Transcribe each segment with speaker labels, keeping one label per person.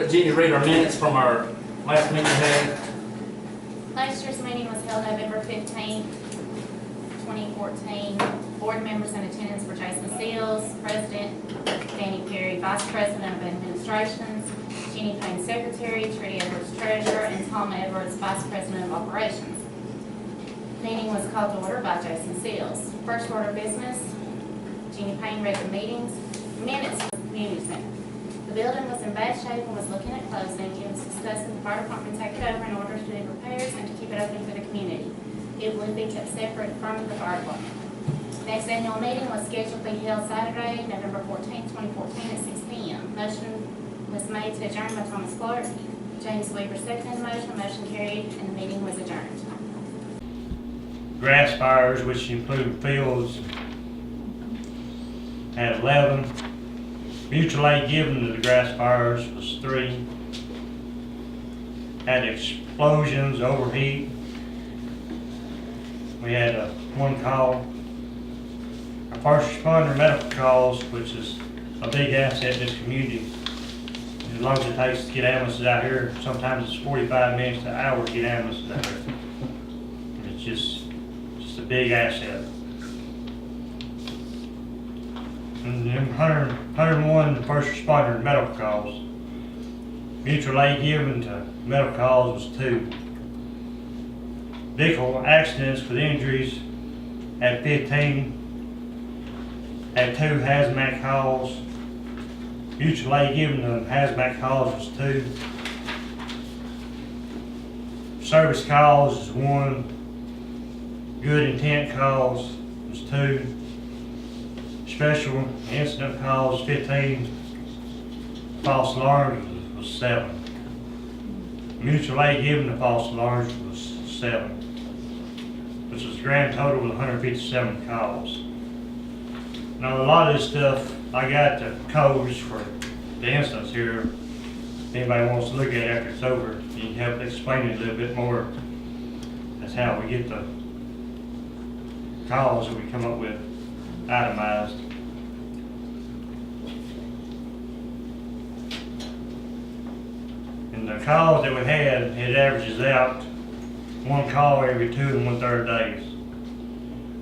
Speaker 1: let Jeannie read our minutes from our last meeting we had.
Speaker 2: Last year's meeting was held November 15th, 2014. Board members in attendance were Jason Seals, President, Danny Perry, Vice President of Administrations, Jeannie Payne, Secretary, Trudy Edwards, Treasurer, and Tom Edwards, Vice President of Operations. Meeting was called to order by Jason Seals. First order of business, Jeannie Payne read the minutes of the community center. The building was in bad shape and was looking at closing. It was discussing the fire department take it over in order to do repairs and to keep it open for the community. It would be kept separate from the fire department. Next annual meeting was scheduled to be held Saturday, November 14th, 2014 at 6 p.m. Motion was made to adjourn by Thomas Clark. James Weaver seconded the motion. Motion carried and the meeting was adjourned.
Speaker 3: Grass fires, which include fields, had 11. Mutual aid given to the grass fires was 3. Had explosions, overheat. We had 1 call. Our first responder medical calls, which is a big asset in this community. As long as it takes to get ambulances out here, sometimes it's 45 minutes to an hour to get ambulances out here. It's just a big asset. And then 101 first responder medical calls. Mutual aid given to medical calls was 2. Vehicle accidents with injuries had 15. Had 2 hazmat calls. Mutual aid given to hazmat calls was 2. Service calls is 1. Good intent calls was 2. Special incident calls 15. False alarms was 7. Mutual aid given to false alarms was 7. Which was a grand total of 157 calls. Now a lot of this stuff, I got the codes for the instance here. If anybody wants to look at it after it's over, you can help explain it a little bit more. That's how we get the calls that we come up with itemized. And the calls that we had, it averages out 1 call every 2 1/3 days.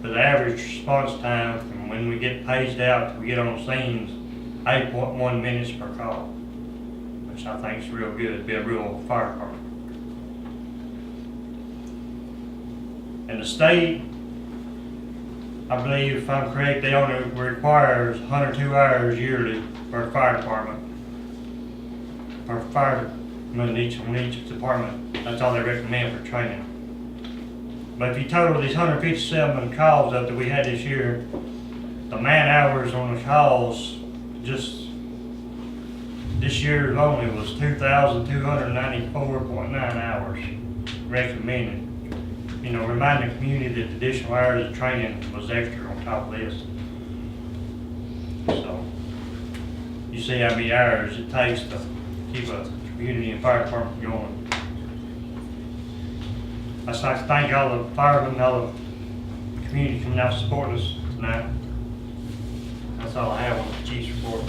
Speaker 3: But the average response time from when we get paged out to we get on scenes, 8.1 minutes per call, which I think is real good. It'd be a real fire department. And the state, I believe, if I'm correct, they only requires 102 hours yearly for a fire department. For firemen in each department, that's all they recommend for training. But if you total these 157 calls up that we had this year, the man hours on the calls just this year only was 2,294.9 hours recommended. You know, reminding the community that additional hours of training was extra on top of this. So, you see how many hours it takes to keep a community and fire department going. I'd just like to thank all the firemen, all the community coming out supporting us tonight. That's all I have on the chief's report.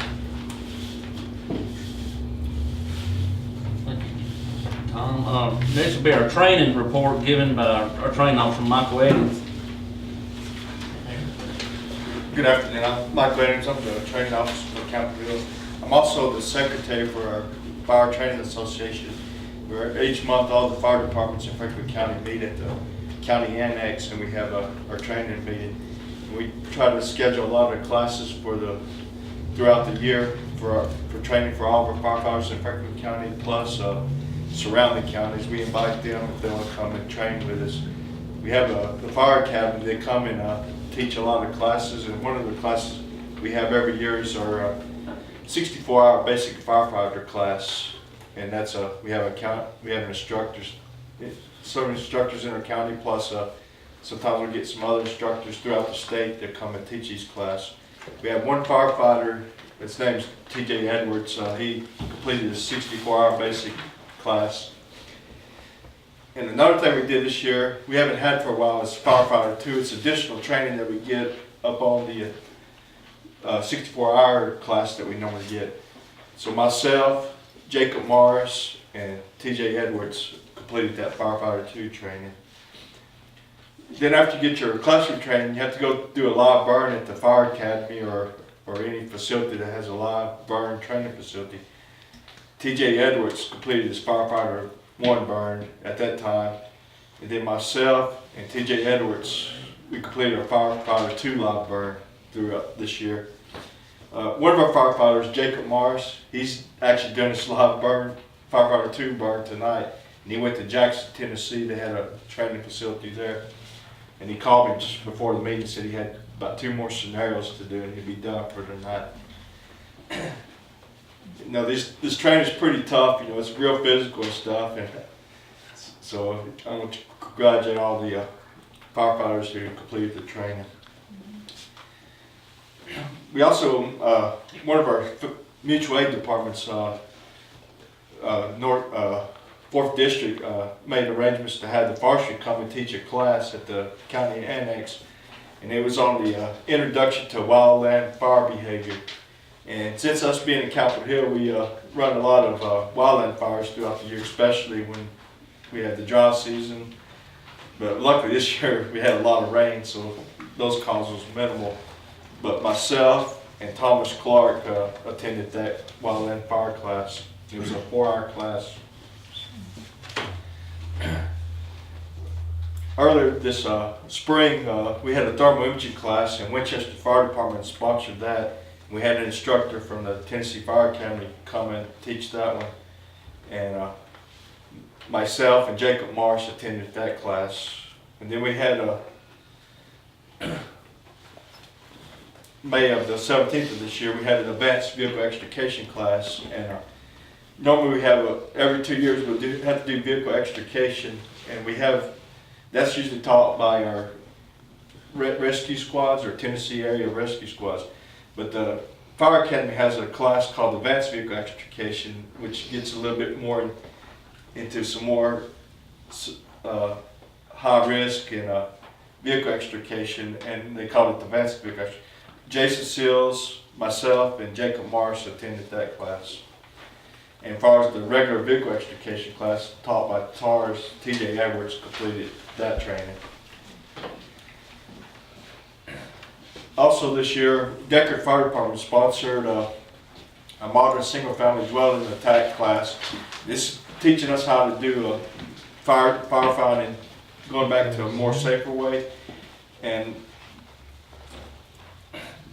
Speaker 1: Thank you, Tom. Next will be our training report given by our training officer, Michael Evans.
Speaker 4: Good afternoon, I'm Michael Evans, I'm the training officer for Countyville. I'm also the secretary for our Fire Training Association, where each month all the fire departments in Franklin County meet at the county annex and we have our training meeting. We try to schedule a lot of classes throughout the year for training for all of our firefighters in Franklin County, plus surrounding counties. We invite them if they want to come and train with us. We have the fire academy. They come and teach a lot of classes, and one of the classes we have every year is our 64-hour basic firefighter class, and that's we have instructors, some instructors in our county, plus sometimes we get some other instructors throughout the state that come and teach these classes. We have 1 firefighter, his name's TJ Edwards. He completed his 64-hour basic class. And another thing we did this year, we haven't had for a while, is Firefighter 2. It's additional training that we get up on the 64-hour class that we normally get. So myself, Jacob Morris and TJ Edwards completed that firefighter 2 training. Then after you get your classroom training, you have to go do a live burn at the fire academy or any facility that has a live burn training facility. TJ Edwards completed his firefighter 1 burn at that time. And then myself and TJ Edwards, we completed our firefighter 2 live burn throughout this year. One of our firefighters, Jacob Morris, he's actually done his live burn, firefighter 2 burn tonight. And he went to Jackson, Tennessee. They had a training facility there. And he called me just before the meeting, said he had about 2 more scenarios to do and he'd be done for tonight. You know, this training's pretty tough. You know, it's real physical and stuff. And so I want to congratulate all the firefighters who completed the training. We also, one of our mutual aid departments, 4th District, made arrangements to have the forestry come and teach a class at the county annex. And it was on the introduction to wildland fire behavior. And since us being in Capitol Hill, we run a lot of wildland fires throughout the year, especially when we had the dry season. But luckily this year we had a lot of rain, so those calls was minimal. But myself and Thomas Clark attended that wildland fire class. It was a 4-hour class. Earlier this spring, we had a thermal imaging class, and Winchester Fire Department sponsored that. We had an instructor from the Tennessee Fire Academy come and teach that one. And myself and Jacob Morris attended that class. And then we had May of the 17th of this year, we had an advanced vehicle extrication class. And normally we have every 2 years we'll have to do vehicle extrication, and that's usually taught by our rescue squads or Tennessee area rescue squads. But the Fire Academy has a class called Advanced Vehicle Extrication, which gets a little bit more into some more high risk and vehicle extrication, and they call it Advanced Vehicle Extrication. Jason Seals, myself, and Jacob Morris attended that class. And as far as the regular vehicle extrication class taught by TARS, TJ Edwards completed that training. Also this year, Deckard Fire Department sponsored a modern single-family dwelling attack class. This is teaching us how to do firefighting, going back to a more safer way. And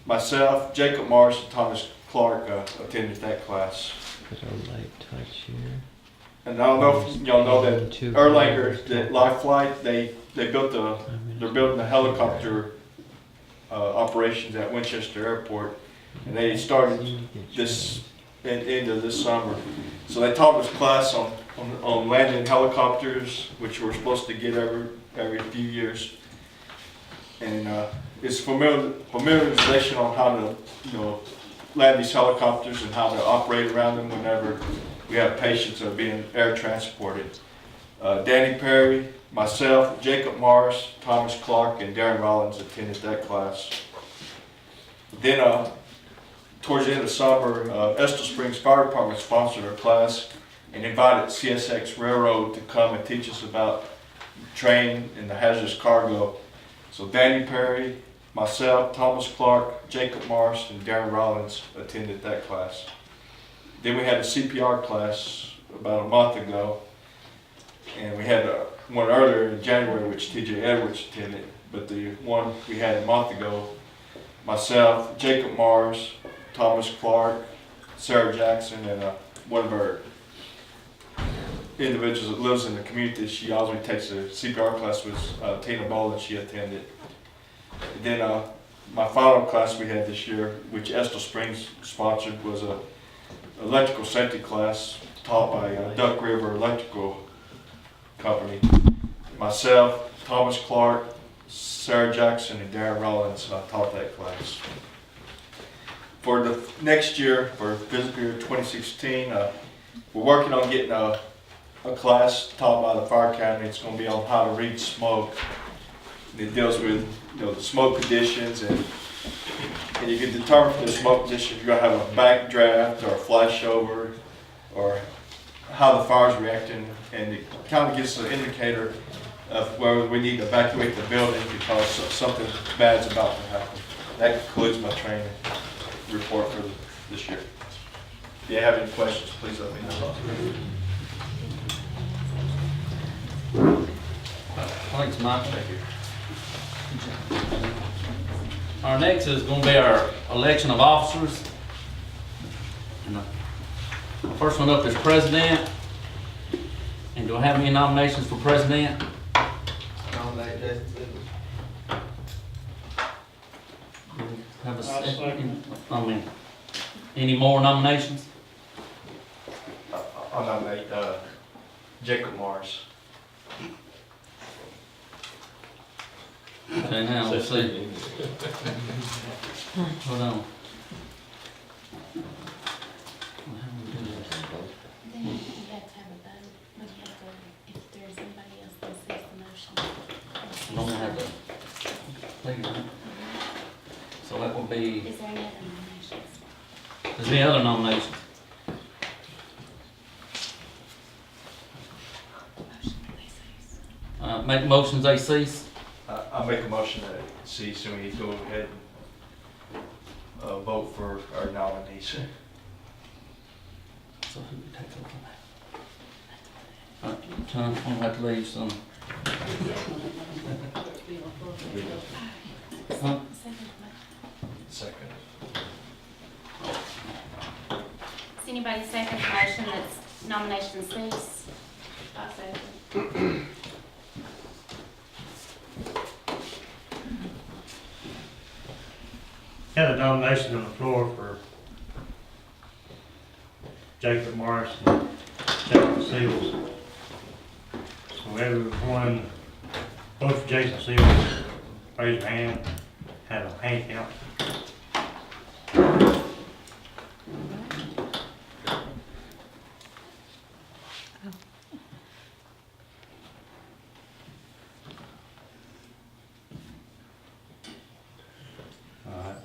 Speaker 4: myself, Jacob Morris, and Thomas Clark attended that class.
Speaker 5: Put a light touch here.
Speaker 4: And I don't know if y'all know that Erlanger, that Life Flight, they're building a helicopter operations at Winchester Airport, and they started this end of this summer. So they taught us class on landing helicopters, which we're supposed to get every few years, and it's familiarization on how to land these helicopters and how to operate around them whenever we have patients that are being air transported. Danny Perry, myself, Jacob Morris, Thomas Clark, and Darren Rollins attended that class. Then towards the end of the summer, Estill Springs Fire Department sponsored our class and invited CSX Railroad to come and teach us about train and the hazardous cargo. So Danny Perry, myself, Thomas Clark, Jacob Morris, and Darren Rollins attended that class. Then we had a CPR class about a month ago, and we had one earlier in January, which TJ Edwards attended, but the one we had a month ago, myself, Jacob Morris, Thomas Clark, Sarah Jackson, and one of our individuals that lives in the community, she always takes a CPR class, was Tina Boland. She attended. And then my final class we had this year, which Estill Springs sponsored, was a electrical safety class taught by Duck River Electrical Company. Myself, Thomas Clark, Sarah Jackson, and Darren Rollins taught that class. For the next year, for fiscal year 2016, we're working on getting a class taught by the Fire Academy. It's going to be on how to read smoke. It deals with the smoke conditions, and you can determine from the smoke condition if you're going to have a backdraft or a flashover or how the fire's reacting, and it kind of gives us an indicator of where we need to evacuate the building because something bad's about to happen. That concludes my training report for this year. If you have any questions, please let me know.
Speaker 1: Thanks, Michael. Our next is gonna be our election of officers. And the first one up is president. And do I have any nominations for president?
Speaker 6: Nominate Jason Simmons.
Speaker 1: Have a
Speaker 3: I'll
Speaker 1: second?
Speaker 3: second.
Speaker 1: I mean, any more nominations?
Speaker 4: I'll nominate Jacob Morris.
Speaker 1: Okay, now, let's see. Hold on.
Speaker 2: Then you have to have a vote, when you have to, if there's anybody else that sees the motion.
Speaker 1: Don't have to. Please, right? So that will be,
Speaker 2: Is there any other nominations?
Speaker 1: is there any other nominations?
Speaker 2: Motion, please.
Speaker 1: Make motions they cease.
Speaker 4: I'll make a motion that cease and we go ahead and vote for our nominees.
Speaker 1: So who would take over that? Tom, I'm gonna have to leave some. Huh?
Speaker 2: Second.
Speaker 4: Second.
Speaker 2: Does anybody second the motion that's nomination cease? I second.
Speaker 3: Had a nomination on the floor for Jacob Morris and Jason Seals. So everyone, vote for Jason Seals, raise your hand, have a hand count. Alright.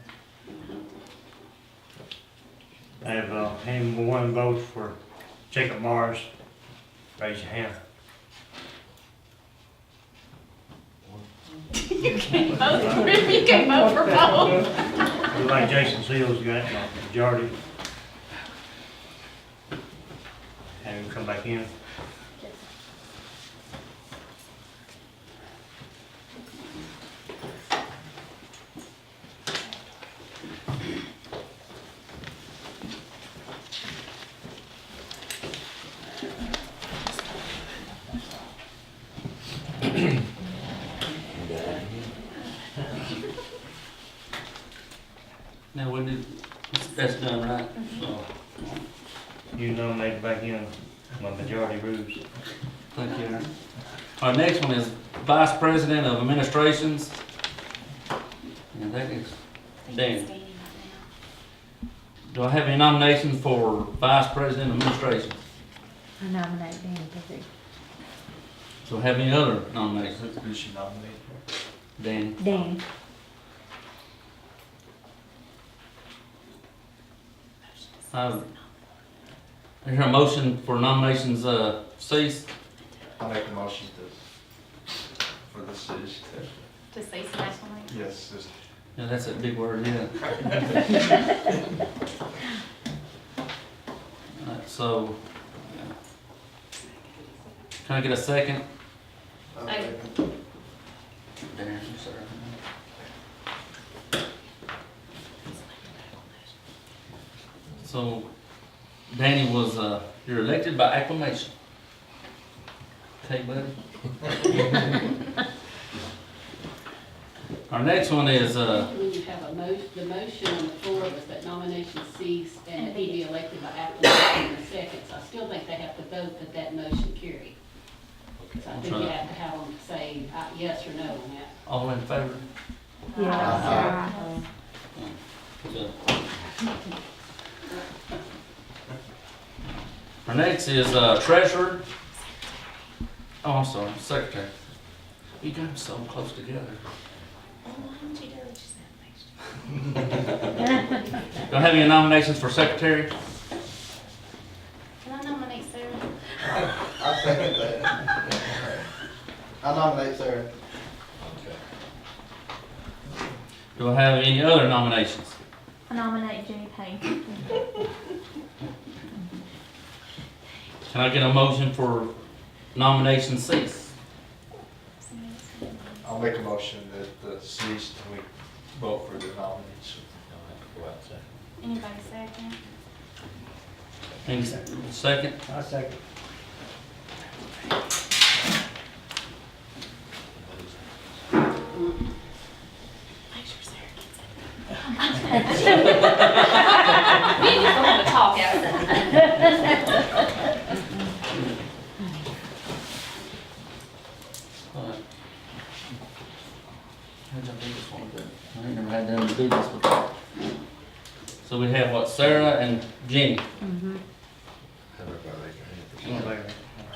Speaker 3: I have, one vote for Jacob Morris, raise your hand.
Speaker 2: You can't vote for both.
Speaker 3: Looks like Jason Seals got the majority. Have him come back in.
Speaker 1: Now, we did, that's done, right? So,
Speaker 3: You nominate back in my majority rules.
Speaker 1: thank you, Aaron. Our next one is vice president of administrations. And that is, Dan. Do I have any nominations for vice president of administration?
Speaker 7: I nominate Dan Pizzic.
Speaker 1: Do I have any other nominations?
Speaker 4: Who should nominate?
Speaker 1: Dan?
Speaker 7: Dan.
Speaker 1: Is there a motion for nominations, cease?
Speaker 4: I'll make a motion for the city.
Speaker 2: To cease nationally?
Speaker 4: Yes, this.
Speaker 1: Yeah, that's a big word, yeah. Alright, so, can I get a second?
Speaker 2: Second.
Speaker 1: Dan, you sir. So, Danny was, you're elected by acclamation. Okay, buddy? Our next one is,
Speaker 8: When you have the motion on the floor was that nomination cease and he be elected by acclamation in the second. So I still think they have to vote that motion carried. So I think you have to have them say yes or no on that.
Speaker 1: all in favor?
Speaker 7: Yeah.
Speaker 1: Good. Our next is treasurer. Oh, I'm sorry, secretary. You got them so close together.
Speaker 2: Why don't you do what you said next?
Speaker 1: Do I have any nominations for secretary?
Speaker 2: Can I
Speaker 6: nominate Sarah.
Speaker 1: Do I have any other nominations?
Speaker 7: I nominate Jenny Payne.
Speaker 1: Can I get a motion for nomination cease?
Speaker 4: I'll make a motion that cease and we vote for the nominees.
Speaker 2: Anybody second?
Speaker 1: Any second?
Speaker 3: I second.
Speaker 2: Make sure Sarah gets it. We just don't want to talk outside.
Speaker 1: Alright. How'd y'all do this one? I ain't never had them do this before. So we have what, Sarah and Jenny?
Speaker 7: Mm-hmm.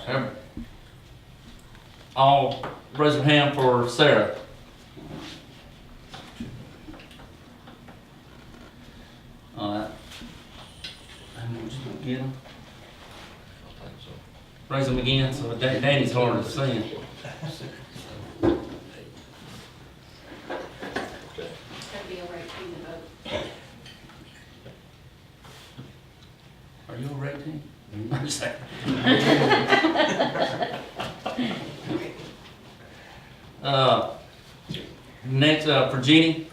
Speaker 1: Sarah. All raise your hand for Sarah. Alright. And we'll just get them. Raise them again, so Danny's hard to see.
Speaker 8: It's gotta be over 18 to vote.
Speaker 1: Are you over 18? I'm just saying. Next, for Jenny.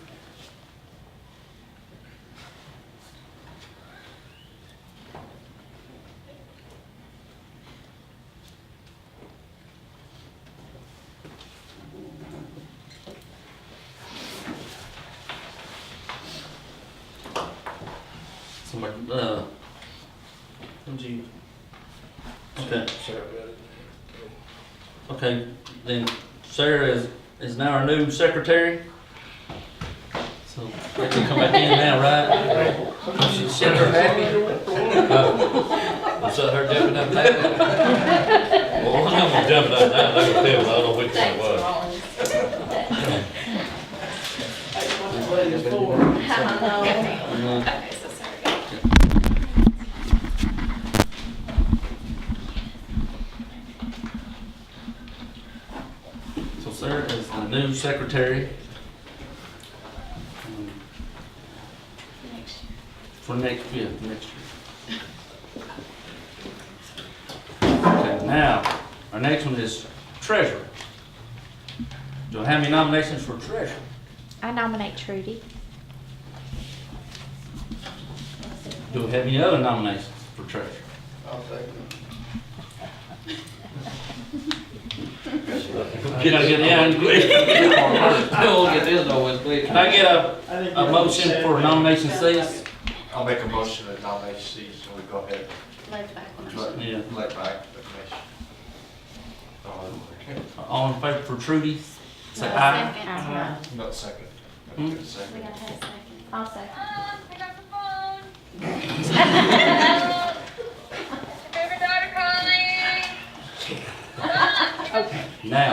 Speaker 1: Somebody, who'd you? Okay. Okay, then Sarah is now our new secretary. So, they can come back in now, right? She said her happy.
Speaker 9: Was that her jumping up there? Well, one of them was jumping up there, they were still, I don't know which one it was.
Speaker 2: Okay, so Sarah.
Speaker 1: So Sarah is the new secretary. For next year. Okay, now, our next one is treasurer. Do I have any nominations for treasurer?
Speaker 7: I nominate Trudy.
Speaker 1: Do we have any other nominations for treasurer?
Speaker 6: I'll second.
Speaker 1: Can I get down quick?
Speaker 9: We'll get this over with quick.
Speaker 1: Can I get a motion for nomination cease?
Speaker 4: I'll make a motion that nomination cease and we go ahead.
Speaker 2: Left back on.
Speaker 1: Yeah.
Speaker 4: Let back the commission.
Speaker 1: All in favor for Trudy? Say aye.
Speaker 2: Second.
Speaker 7: Uh-huh.
Speaker 4: No, second.
Speaker 1: Hmm?
Speaker 2: We
Speaker 4: Second.
Speaker 2: gotta have a second.
Speaker 7: I'll second.
Speaker 2: I got the phone.
Speaker 10: Favorite daughter calling.
Speaker 1: Now.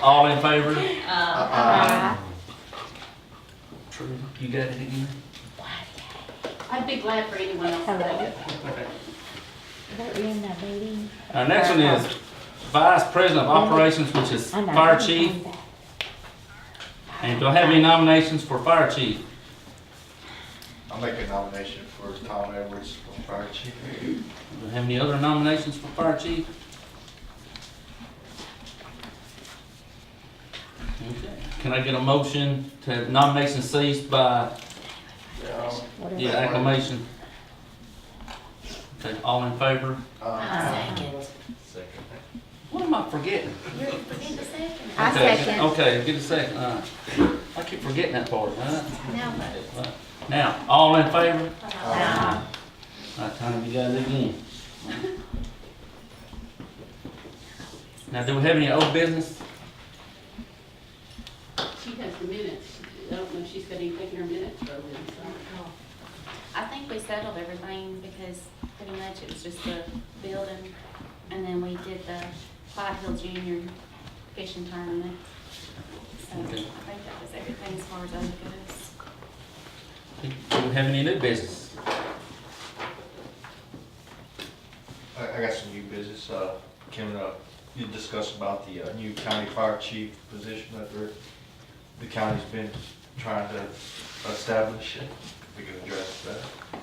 Speaker 1: All in favor? Trudy, you got it again?
Speaker 8: I'd be glad for anyone else to do
Speaker 7: Hello.
Speaker 8: it.
Speaker 7: They're in the meeting.
Speaker 1: Our next one is Vice President of Operations, which is
Speaker 7: I know.
Speaker 1: Fire Chief. And do I have any nominations for Fire Chief?
Speaker 4: I'll make a nomination for Tom Edwards for fire chief.
Speaker 1: Do I have any other nominations for Fire Chief? Okay. Can I get a motion to have nomination ceased by, acclamation? Okay, all in favor?
Speaker 2: Second.
Speaker 9: Second.
Speaker 1: What am I forgetting?
Speaker 2: You're forgetting the second.
Speaker 7: I
Speaker 1: Okay,
Speaker 7: second.
Speaker 1: Okay, get a second, all right. I keep forgetting that part, right?
Speaker 2: Now vote.
Speaker 1: Right. Now, all in favor?
Speaker 7: Uh-huh.
Speaker 1: All right, time you guys again. Now, do we have any old business?
Speaker 8: She has the minutes. I don't know if she's got anything in her minutes for them, so.
Speaker 2: I think we settled everything because pretty much it was just the building. And then we did the Clyde Hill Junior fishing tournament. So I
Speaker 1: Okay.
Speaker 2: think that was everything as far as other goes.
Speaker 1: Do we have any new business?
Speaker 4: I got some new business, coming up. you discussed about the new county fire chief position that the county's been trying to establish. We can address that.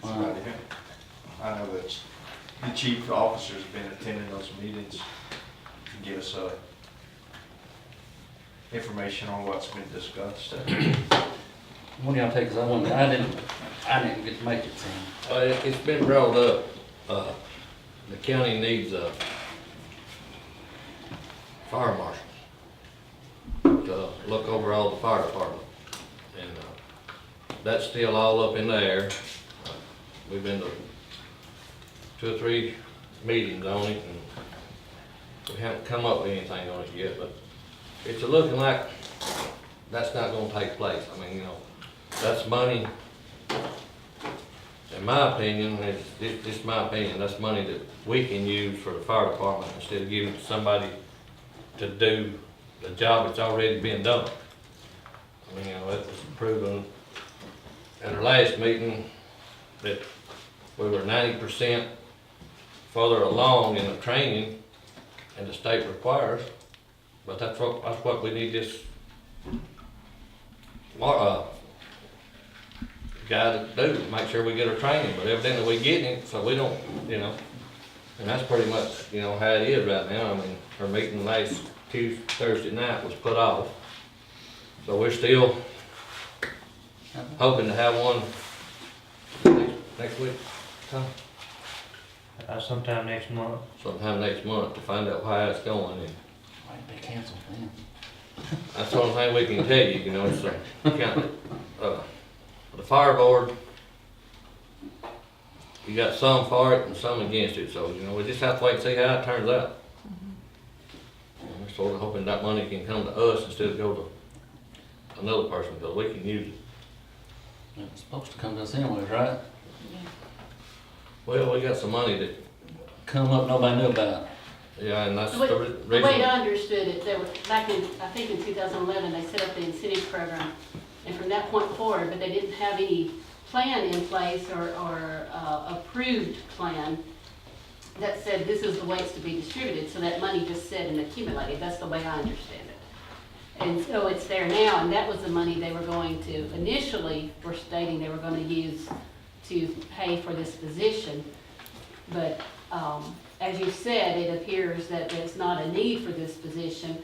Speaker 4: That's about it. I know that the chief officer's been attending those meetings to give us information on what's been discussed.
Speaker 1: When y'all take, 'cause I didn't get to make it, so.
Speaker 9: It's been brought up, the county needs a fire marshal to look over all the fire department. And, that's still all up in the air. We've been to 2 or 3 meetings on it, and we haven't come up with anything on it yet, but it's looking like that's not gonna take place. I mean, that's money, in my opinion, it's just my opinion, that's money that we can use for the fire department instead of giving it to somebody to do the job that's already been done. I mean, that was proven at our last meeting that we were 90% further along in the training and the state requires, but that's what we need this guy to do, make sure we get our training, but evidently we getting it, so we don't, and that's pretty much, how it is right now. I mean, our meeting last Thursday night was put off, so we're still hoping to have one next week,
Speaker 3: Sometime next month.
Speaker 9: sometime next month, to find out how it's going, and
Speaker 1: Might be canceled then.
Speaker 9: that's the only thing we can tell you, it's the fire board, you got some for it and some against it, so, we just have to wait and see how it turns out. And we're sort of hoping that money can come to us instead of go to another person, because we can use it.
Speaker 1: It's supposed to come to us anyways, right?
Speaker 9: Well, we got some money that,
Speaker 1: Come up, nobody knew about.
Speaker 9: yeah, and that's
Speaker 8: The
Speaker 9: the
Speaker 8: way the way
Speaker 9: reason.
Speaker 8: I understood it, they were, back in, I think in 2011, they set up the incentive program, and from that point forward, but they didn't have any plan in place or approved plan that said this is the way it's to be distributed, so that money just sat and accumulated. That's the way I understand it. And so it's there now, and that was the money they were going to, initially, were stating they were going to use to pay for this position. But as you said, it appears that there's not a need for this position.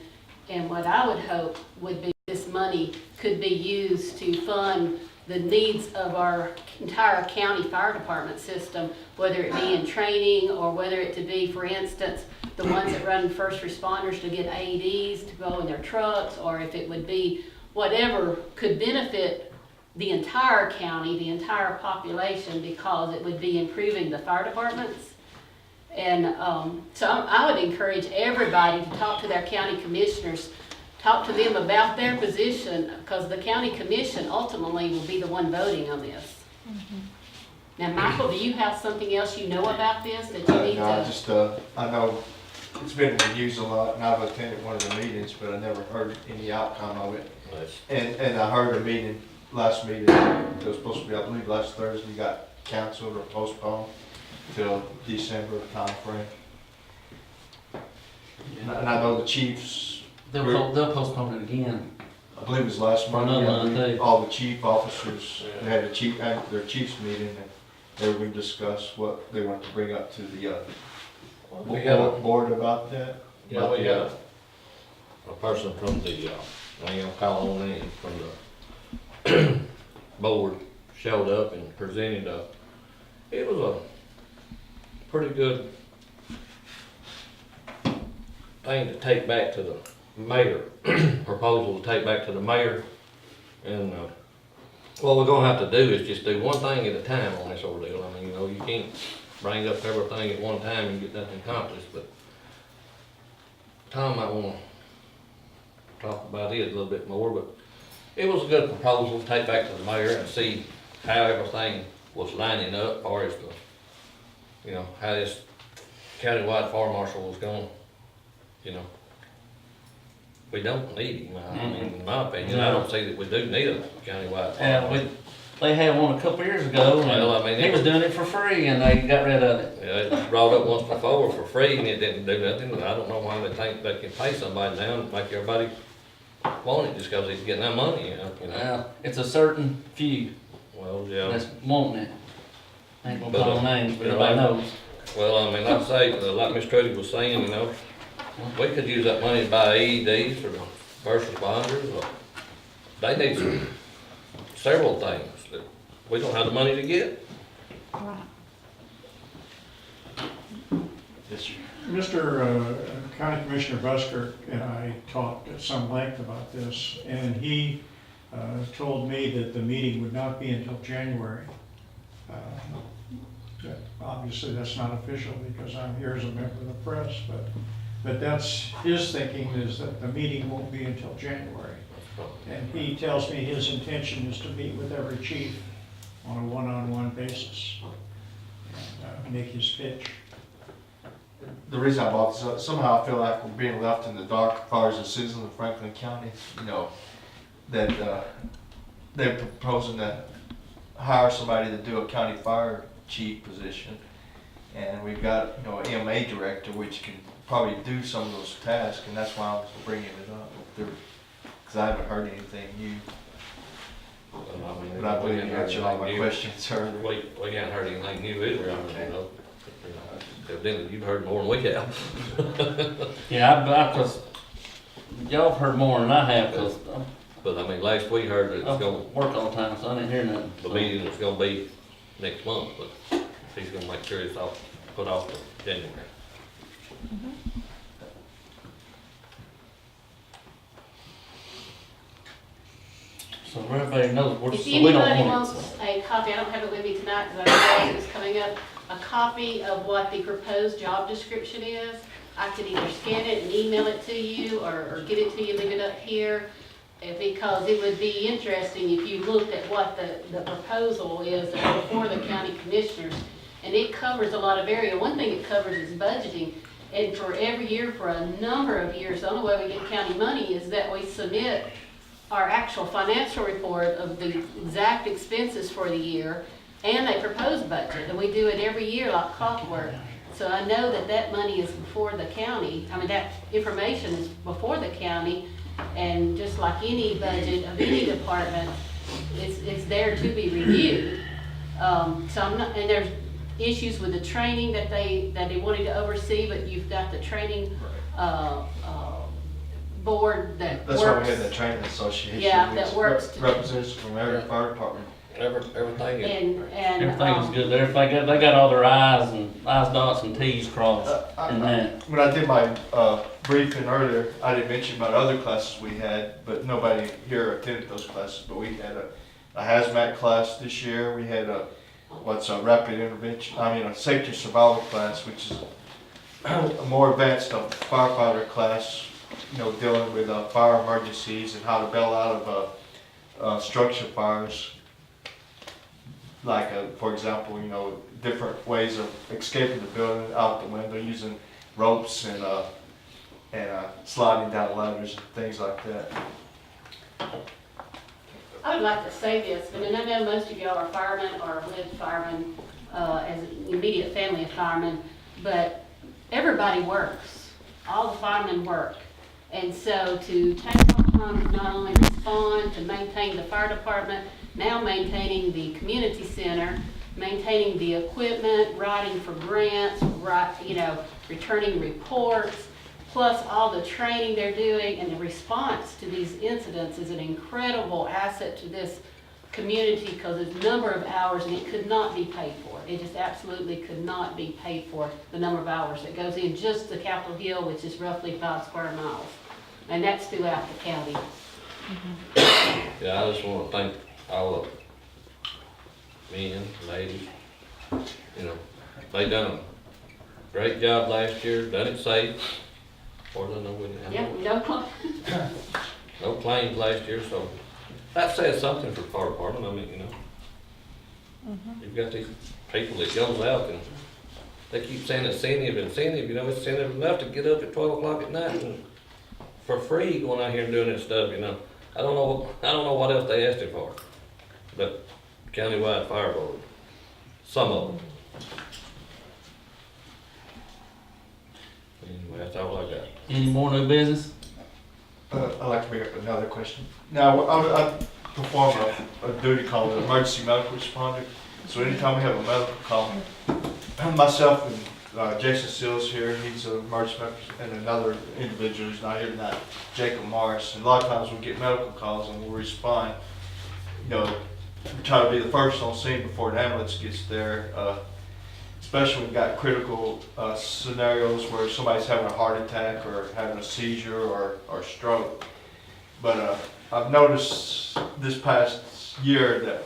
Speaker 8: And what I would hope would be this money could be used to fund the needs of our entire county fire department system, whether it be in training or whether it to be, for instance, the ones that run first responders to get AEDs to go in their trucks, or if it would be whatever could benefit the entire county, the entire population, because it would be improving the fire departments. And so I would encourage everybody to talk to their county commissioners, talk to them about their position, because the county commission ultimately will be the one voting on this. Now, Michael, do you have something else you know about this that you need
Speaker 4: No, I
Speaker 8: to?
Speaker 4: just, I know it's been used a lot, and I've attended one of the meetings, but I never heard any outcome of it. And I heard a meeting, last meeting, it was supposed to be, I believe, last Thursday, got canceled or postponed till December timeframe. And I know the chiefs,
Speaker 1: They'll postpone it again.
Speaker 4: I believe it was last month,
Speaker 1: Another month,
Speaker 4: yeah,
Speaker 1: too.
Speaker 4: all the chief officers, they had their chiefs meeting, and they were gonna discuss what they want to bring up to the,
Speaker 9: We got a,
Speaker 4: board about that.
Speaker 9: yeah, we got a person from the, I ain't gonna call on names, from the board showed up and presented it was a pretty good thing to take back to the mayor, proposal to take back to the mayor. And, what we're gonna have to do is just do one thing at a time on this ordeal. I mean, you can't bring up everything at one time and get nothing accomplished, but Tom might wanna talk about it a little bit more, but it was a good proposal to take back to the mayor and see how everything was lining up, or as the, how this countywide fire marshal was going, We don't need him, I mean, in my opinion, I don't see that we do need a countywide fire
Speaker 1: Yeah,
Speaker 9: marshal.
Speaker 1: they had one a couple years ago,
Speaker 9: Well, I mean,
Speaker 1: and he was doing it for free, and they got rid of it.
Speaker 9: Yeah, it was brought up once before for free and it didn't do nothing. I don't know why they think they can pay somebody now and make everybody want it just because he's getting that money, you know.
Speaker 1: Well, it's a certain few
Speaker 9: Well, yeah.
Speaker 1: that's wanting it. Ain't gonna
Speaker 9: But,
Speaker 1: call names, but
Speaker 9: you know,
Speaker 1: everybody knows.
Speaker 9: Well, I mean, like I say, like Miss Trudy was saying, you know, we could use that money to buy AEDs for the first responders, or they need several things that we don't have the money to get.
Speaker 7: Right.
Speaker 4: Yes, sir.
Speaker 11: Mr. County Commissioner Busker and I talked at some length about this, and he told me that the meeting would not be until January. Obviously, that's not official because I'm here as a member of the press, but that's his thinking, is that the meeting won't be until January. And he tells me his intention is to meet with every chief on a one-on-one basis and make his pitch.
Speaker 4: The reason I brought this up, somehow I feel like we're being left in the dark as far as the citizens of Franklin County, you know, that they're proposing to hire somebody to do a county fire chief position. And we've got, you know, an EMA director, which can probably do some of those tasks, and that's why I was bringing it up. Because I haven't heard anything new, but I believe you answered all my questions earlier.
Speaker 9: We haven't heard anything new either, I mean, you know. Evidently, you've heard more than we have.
Speaker 1: Yeah, cause y'all have heard more than I have, cause
Speaker 9: But I mean, last we heard that
Speaker 1: I
Speaker 9: it's gonna,
Speaker 1: work all the time, so I didn't hear nothing.
Speaker 9: the meeting is gonna be next month, but he's gonna make sure it's all put off to January.
Speaker 1: So everybody knows,
Speaker 8: If
Speaker 1: so we don't
Speaker 8: anybody
Speaker 1: want it.
Speaker 8: wants a copy, I don't have it with me tonight because I know it's coming up, a copy of what the proposed job description is. I could either scan it and email it to you or get it to you, leave it up here. Because it would be interesting if you looked at what the proposal is before the county commissioners. And it covers a lot of area. One thing it covers is budgeting. And for every year, for a number of years, the only way we get county money is that we submit our actual financial report of the exact expenses for the year and a proposed budget. And we do it every year like clockwork. So I know that that money is before the county. I mean, that information is before the county. And just like any budget of any department, it's there to be reviewed. So I'm not, and there's issues with the training that they wanted to oversee, but you've got the training board that works.
Speaker 4: That's why we had the training association.
Speaker 8: Yeah,
Speaker 4: which
Speaker 8: that works to-
Speaker 4: representatives from every fire department.
Speaker 9: Everything is,
Speaker 8: And
Speaker 1: Everything is good there. They got all their I's dots and T's crossed in that.
Speaker 4: When I did my briefing earlier, I didn't mention about other classes we had, but nobody here attended those classes. But we had a hazmat class this year. We had a rapid intervention, a safety survival class, which is a more advanced firefighter class, you know, dealing with fire emergencies and how to bail out of structure fires. Like, for example, you know, different ways of escaping the building, out the window, using ropes and sliding down ladders and things like that.
Speaker 8: I would like to say this, and I know most of y'all are firemen or lived firemen as an immediate family of firemen, but everybody works. All the firemen work. And so to take on not only respond, to maintain the fire department, now maintaining the community center, maintaining the equipment, writing for grants, returning reports, plus all the training they're doing and the response to these incidents is an incredible asset to this community because it's a number of hours and it could not be paid for. It just absolutely could not be paid for, the number of hours that goes in just the Capitol Hill, which is roughly 5 square miles. And that's throughout the county.
Speaker 9: yeah, I just wanna thank all the men, ladies, you know, they done a great job last year, done it safe. Or I know we didn't have
Speaker 8: Yeah,
Speaker 9: no claims last year, so that says something for the fire department. I mean, you know, you've got these people that goes out and they keep saying incentive, you know, it's incentive enough to get up at 12 o'clock at night and for free going out here and doing this stuff, you know. I don't know what else they asked it for, but countywide fire board. Some of them. Anyway, that's all I got.
Speaker 1: Any more new business?
Speaker 4: I'd like to bring up another question. Now, I perform a duty called an emergency medical responder. So anytime we have a medical call, myself and Jason Seals here, he's an emergency medical, and another individual who's not here tonight, Jacob Morris. And a lot of times we get medical calls and we'll respond, you know, we try to be the first on scene before the ambulance gets there. Especially when we've got critical scenarios where somebody's having a heart attack or having a seizure or stroke. But I've noticed this past year that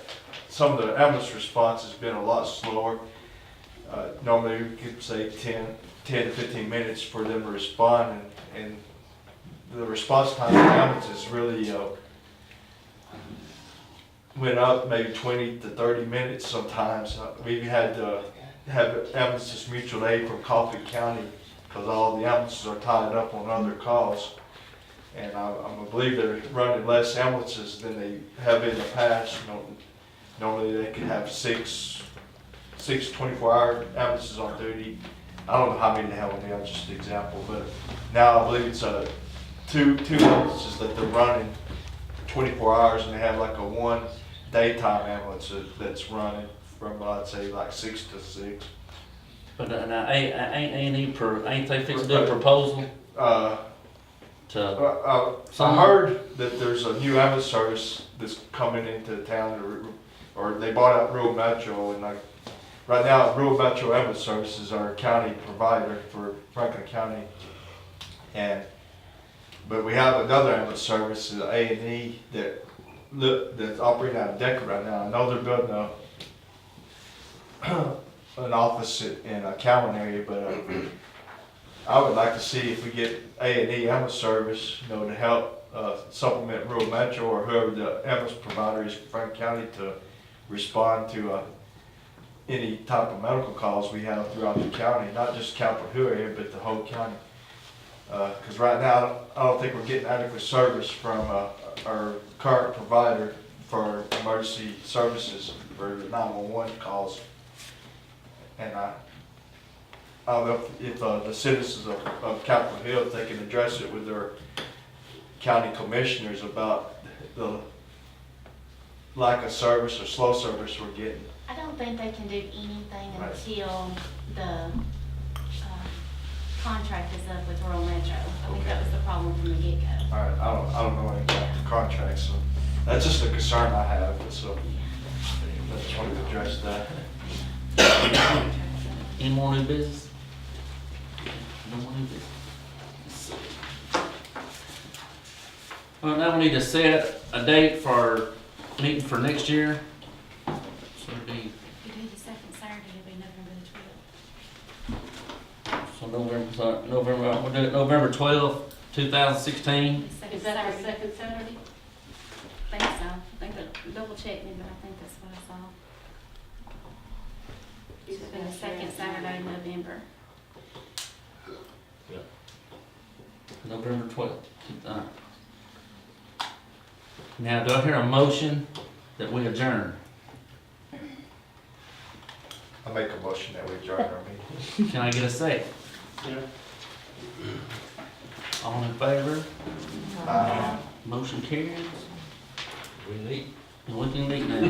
Speaker 4: some of the ambulance response has been a lot slower. Normally we could say 10 to 15 minutes for them to respond, and the response time of the ambulance is really went up maybe 20 to 30 minutes sometimes. We've had to have ambulances mutual aid from Coffee County because all the ambulances are tied up on other calls. And I believe they're running less ambulances than they have in the past. You know, normally they can have six 24-hour ambulances on duty. I don't know how many they have on there, that's just an example. But now I believe it's two ambulances that they're running 24 hours, and they have like a one daytime ambulance that's running from, I'd say, like 6 to 6.
Speaker 1: But now, ain't they fixing to do a proposal to,
Speaker 4: I heard that there's a new ambulance service that's coming into town, or they bought out Rural Metro, and like right now, Rural Metro Ambulance Services are a county provider for Franklin County, but we have another ambulance service, A&E, that's operating out of Decker right now. I know they're building an office in a Cowan area, but I would like to see if we get A&E ambulance service, you know, to help supplement Rural Metro or whoever the ambulance provider is for Franklin County to respond to any type of medical calls we have throughout the county, not just Capitol Hill area, but the whole county. Because right now, I don't think we're getting adequate service from our current provider for emergency services for the 911 calls. And I don't know if the citizens of Capitol Hill, if they can address it with their county commissioners about the lack of service or slow service we're getting.
Speaker 2: I don't think they can do anything
Speaker 4: Right.
Speaker 2: until the contract is up with Rural Metro. I think that was the problem from the get-go.
Speaker 4: All right, I don't know anything about the contract, so that's just a concern I have, so I just wanted to address that.
Speaker 1: any more new business? No more new business. Well, now we need to set a date for our meeting for next year. So it'd be,
Speaker 2: If you do the second Saturday, it'll be November the 12th.
Speaker 1: we'll do it November 12th, 2016.
Speaker 2: Second
Speaker 8: Is that the
Speaker 2: Saturday.
Speaker 8: second Saturday?
Speaker 2: I think so. I think that, double check me, but I think that's what I saw. It's been the second Saturday in November.
Speaker 1: November 12th. Now, do I hear a motion that we adjourn?
Speaker 4: I make a motion that we adjourn our meeting.
Speaker 1: Can I get a second? All in favor? Motion carries.
Speaker 9: We need.
Speaker 1: And we can meet now.